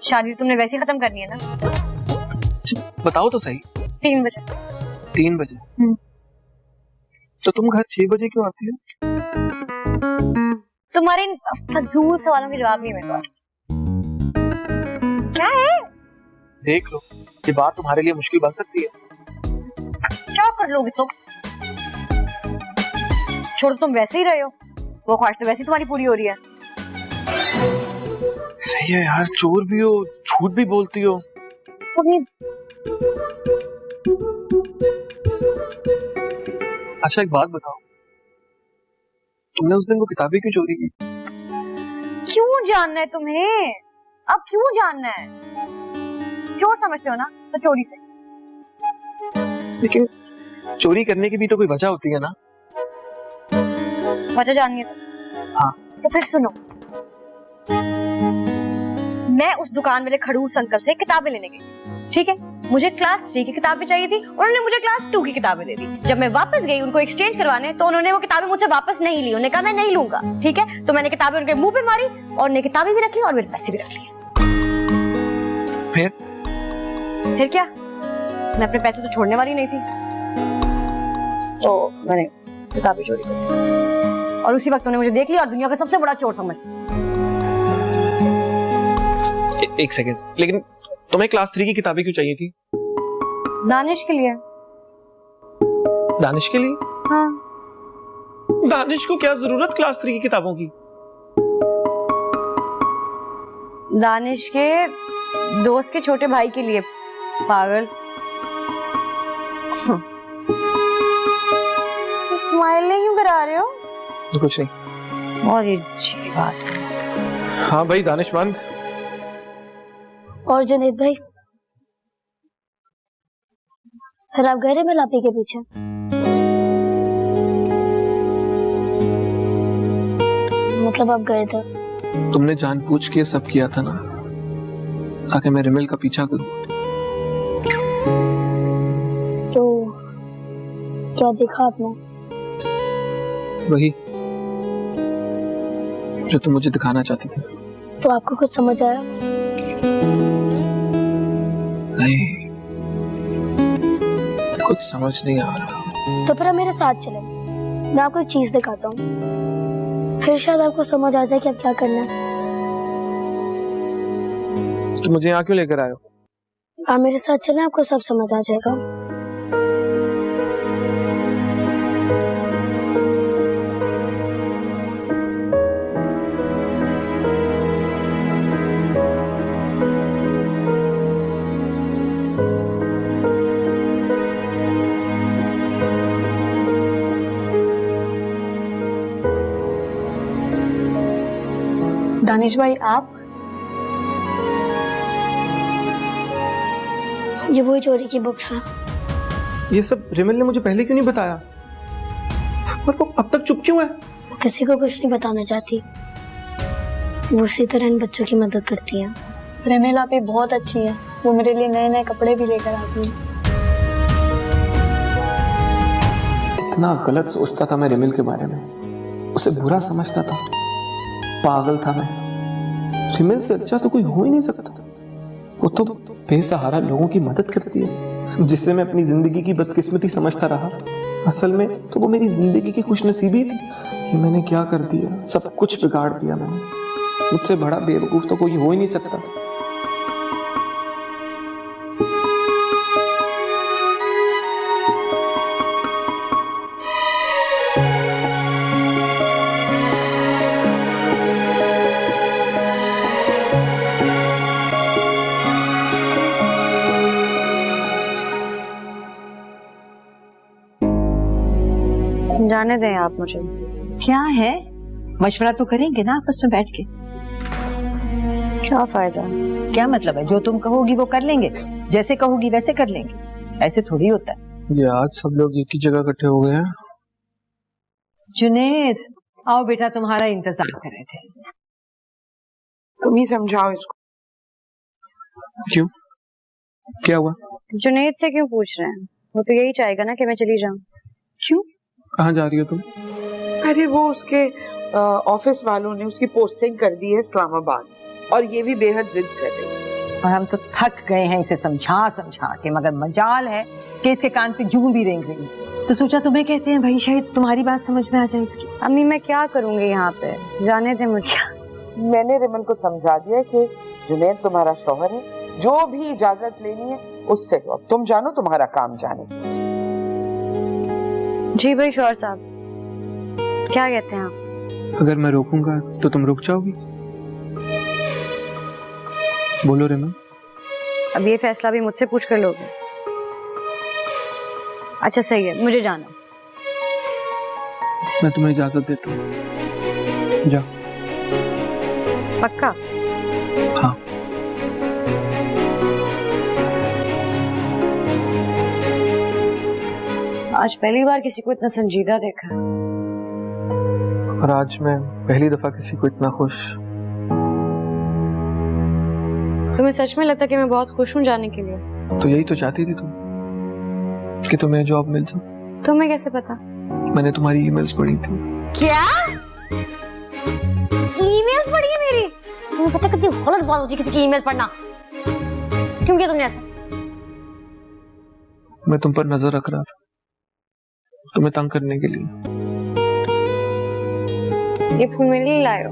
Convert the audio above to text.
शादी तुमने वैसे ही खत्म करनी है ना? बताओ तो सही। 3 बजे। 3 बजे? तो तुम घर 6 बजे क्यों आती हो? तुम्हारे इन फजूल सवालों के जवाब नहीं मेरे पास। क्या है? देख लो, ये बात तुम्हारे लिए मुश्किल बन सकती है। क्या कर लोगे तुम? छोड़, तुम वैसे ही रहे हो, वो ख्वाहिश तो वैसे ही तुम्हारी पूरी हो रही है। सही है यार, चोर भी हो, झूठ भी बोलती हो। अच्छा एक बात बताओ, तुमने उस दिन वो किताबें क्यों चोरी की? क्यों जानना है तुम्हें? अब क्यों जानना है? चोर समझते हो ना, तो चोरी से। लेकिन चोरी करने की भी तो कोई वजह होती है ना? वजह जाननी है तो? हाँ। तो फिर सुनो, मैं उस दुकान वाले खड़ूस अंकल से किताबें लेने गई, ठीक है? मुझे क्लास 3 की किताबें चाहिए थी, उन्होंने मुझे क्लास 2 की किताबें दे दी। जब मैं वापस गई उनको एक्सचेंज करवाने, तो उन्होंने वो किताबें मुझसे वापस नहीं ली। उन्होंने कहा मैं नहीं लूंगा, ठीक है? तो मैंने किताबें उनके मुंह पे मारी और उन्हें किताबें भी रख ली और मेरे पैसे भी रख लिए। फिर क्या? मैं अपने पैसे तो छोड़ने वाली नहीं थी, तो मैंने किताबें चोरी कर दी और उसी वक्त उन्होंने मुझे देख लिया और दुनिया का सबसे बड़ा चोर समझ। एक सेकंड, लेकिन तुम्हें क्लास 3 की किताबें क्यों चाहिए थी? दानिश के लिए। दानिश के लिए? हाँ। दानिश को क्या जरूरत क्लास 3 की किताबों की? दानिश के दोस्त के छोटे भाई के लिए, पागल। स्माइलिंग क्यों करा रहे हो? कुछ नहीं। बहुत ही अच्छी बात है। हाँ भाई दानिशमंद। और जुनैद भाई, फिर आप गए में लापी के पीछे? मतलब आप गए थे? तुमने जानबूझ के सब किया था ना, ताकि मैं रिमिल का पीछा करूं। तो क्या देखा आपने? वही जो तुम मुझे दिखाना चाहती थी। तो आपको कुछ समझ आया? नहीं, कुछ समझ नहीं आ रहा। तो फिर आप मेरे साथ चले, मैं आपको एक चीज दिखाता हूँ, फिर शायद आपको समझ आ जाए कि अब क्या करना है। तो मुझे यहाँ क्यों लेकर आए हो? आप मेरे साथ चलें, आपको सब समझ आ जाएगा। दानिश भाई, आप? ये वही चोरी की बुक्स हैं। ये सब रिमिल ने मुझे पहले क्यों नहीं बताया? पर वो अब तक चुप क्यों है? वो किसी को कुछ नहीं बताना चाहती, वो उसी तरह इन बच्चों की मदद करती है। रिमिल आप बहुत अच्छी है, वो मेरे लिए नए नए कपड़े भी लेकर आती है। इतना गलत सोचता था मैं रिमिल के बारे में, उसे बुरा समझता था, पागल था मैं। रिमिल से अच्छा तो कोई हो ही नहीं सकता। वो तो बेसहारा लोगों की मदद करती है, जिसे मैं अपनी जिंदगी की बदकिस्मती समझता रहा। असल में तो वो मेरी जिंदगी की खुशनसीबी थी। ये मैंने क्या कर दिया, सब कुछ बिगाड़ दिया मैंने। मुझसे बड़ा बेवकूफ तो कोई हो ही नहीं सकता। जाने दें आप मुझे। क्या है, मशवरा तो करेंगे ना आपस में बैठ के। क्या फायदा? क्या मतलब है? जो तुम कहोगी वो कर लेंगे, जैसे कहोगी वैसे कर लेंगे। ऐसे थोड़ी होता है। ये आज सब लोग एक ही जगह इकट्ठे हो गए हैं। जुनैद, आओ बेटा, तुम्हारा इंतजार कर रहे थे। तुम ही समझाओ इसको। क्यों, क्या हुआ? जुनैद से क्यों पूछ रहे हैं? वो तो यही चाहेगा ना कि मैं चली जाऊं। क्यों? कहाँ जा रही हो तुम? अरे वो उसके ऑफिस वालों ने उसकी पोस्टिंग कर दी है इस्लामाबाद, और ये भी बेहद जिद कर रही है। और हम तो थक गए हैं इसे समझा समझा के, मगर मजाल है कि इसके कान पे जूं भी रेंग रही। तो सोचा तुम्हें कहते हैं भाई, शायद तुम्हारी बात समझ में आ जाए इसकी। अम्मी मैं क्या करूंगी यहाँ पे, जाने दे मुझे। मैंने रिमन को समझा दिया कि जुनैद तुम्हारा शौहर है, जो भी इजाजत लेनी है उससे लो, तुम जानो तुम्हारा काम जाने। जी भाई शौहर साहब, क्या कहते हैं आप? अगर मैं रोकूंगा तो तुम रुक जाओगी? बोलो रिमन। अब ये फैसला भी मुझसे पूछ कर लोगे? अच्छा सही है, मुझे जाना। मैं तुम्हें इजाजत देता हूँ, जाओ। पक्का? हाँ। आज पहली बार किसी को इतना संजीदा देखा। और आज मैं पहली दफा किसी को इतना खुश। तुम्हें सच में लगता कि मैं बहुत खुश हूँ जाने के लिए? तो यही तो चाहती थी तुम, कि तुम्हें जॉब मिल जाए। तुम्हें कैसे पता? मैंने तुम्हारी ईमेल्स पढ़ी थी। क्या? ईमेल्स पढ़ी है मेरी? तुम्हें पता कितनी गलत बात होती है किसी की ईमेल पढ़ना? क्यों किया तुमने ऐसा? मैं तुम पर नजर रख रहा था, तुम्हें तंग करने के लिए। ये फूल मेरे लिए लाए हो?